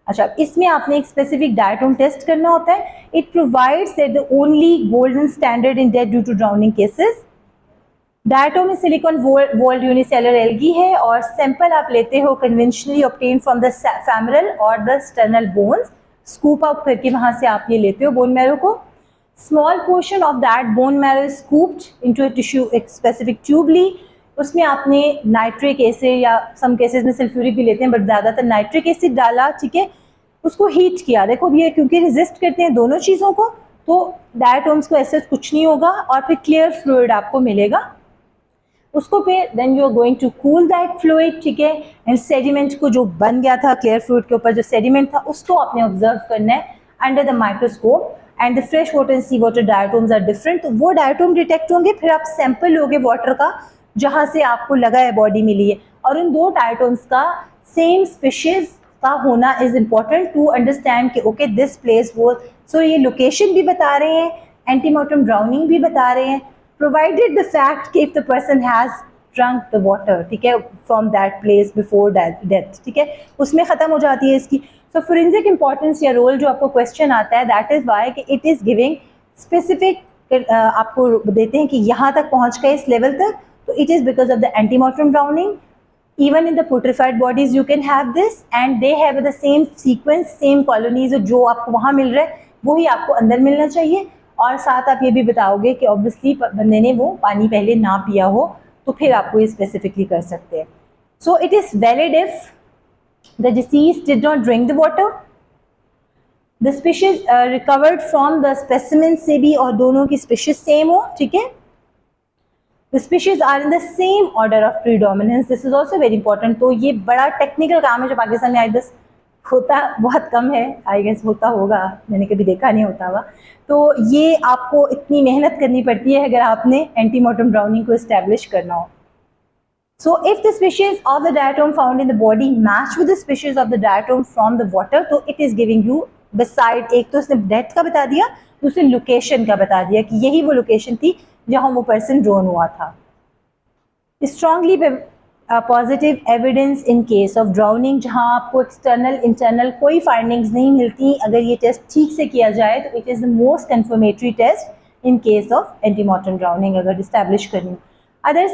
अच्छा, इसमें आपने एक स्पेसिफिक डायटोम टेस्ट करना होता है. It provides that the only golden standard in death due to drowning cases. Diatom में सिलिकॉन वॉल्ड यूनिसेलुलर एल्गी है और सैंपल आप लेते हो conventionally obtain from the femoral और the sternal bones. Scoop up करके वहां से आप ये लेते हो बोन मैरो को. Small portion of that bone marrow is scooped into a tissue, एक स्पेसिफिक ट्यूबली. उसमें आपने नाइट्रिक एसिड या सम केसेस में सल्फ्यूरिक भी लेते हैं बट ज़्यादातर नाइट्रिक एसिड डाला, ठीक है. उसको हीट किया. देखो ये क्योंकि रेजिस्ट करते हैं दोनों चीज़ों को, तो डायटोम्स को ऐसे कुछ नहीं होगा और फिर क्लियर फ्लूइड आपको मिलेगा. उसको फिर then you are going to cool that fluid, ठीक है. एंड सेडिमेंट को जो बन गया था क्लियर फ्लूइड के ऊपर जो सेडिमेंट था उसको आपने ऑब्जर्व करना है under the microscope. And the fresh water and sea water diatoms are different. तो वो डायटोम डिटेक्ट होंगे, फिर आप सैंपल लोगे वाटर का जहाँ से आपको लगा है बॉडी मिली है, और उन दो डायटोम्स का सेम स्पीशीज का होना इज इम्पॉर्टेंट टू अंडरस्टैंड कि ओके दिस प्लेस वो. सो ये लोकेशन भी बता रहे हैं, एंटीमोर्टम ड्राउनिंग भी बता रहे हैं, प्रोवाइडेड द फैक्ट कि if the person has drunk the water, ठीक है, from that place before death, ठीक है, उसमें ख़त्म हो जाती है इसकी. सो फोरेंसिक इंपॉर्टेंस या रोल जो आपको क्वेश्चन आता है, दैट इज़ वाई कि इट इज़ गिविंग स्पेसिफिक आपको देते हैं कि यहाँ तक पहुँच गए इस लेवल तक, तो it is because of the antemortem drowning. Even in the putrefied bodies you can have this, and they have the same sequence, same colonies. जो आपको वहाँ मिल रहा है वही आपको अंदर मिलना चाहिए. और साथ आप ये भी बताओगे कि ऑब्वियसली बंदे ने वो पानी पहले ना पिया हो, तो फिर आपको ये स्पेसिफिकली कर सकते हैं. So it is valid if the disease did not drink the water, the species recovered from the specimen से भी, और दोनों की स्पीशीज सेम हो, ठीक है. The species are in the same order of predominance. This is also very important. तो ये बड़ा टेक्निकल काम है जो पाकिस्तान में आई गेस होता बहुत कम है. आई गेस होता होगा, मैंने कभी देखा नहीं होता हुआ. तो ये आपको इतनी मेहनत करनी पड़ती है अगर आपने एंटीमोर्टम ड्राउनिंग को इस्टेब्लिश करना हो. So if the species of the diatom found in the body match with the species of the diatom from the water, तो it is giving you beside, एक तो उसने डेथ का बता दिया, दूसरे लोकेशन का बता दिया कि यही वो लोकेशन थी जहाँ वो पर्सन ड्रोन हुआ था. Strongly positive evidence in case of drowning, जहाँ आपको एक्सटर्नल इंटरनल कोई फाइंडिंग्स नहीं मिलती, अगर ये टेस्ट ठीक से किया जाए तो it is the most confirmatory test in case of antemortem drowning अगर इस्टेब्लिश करनी. अदर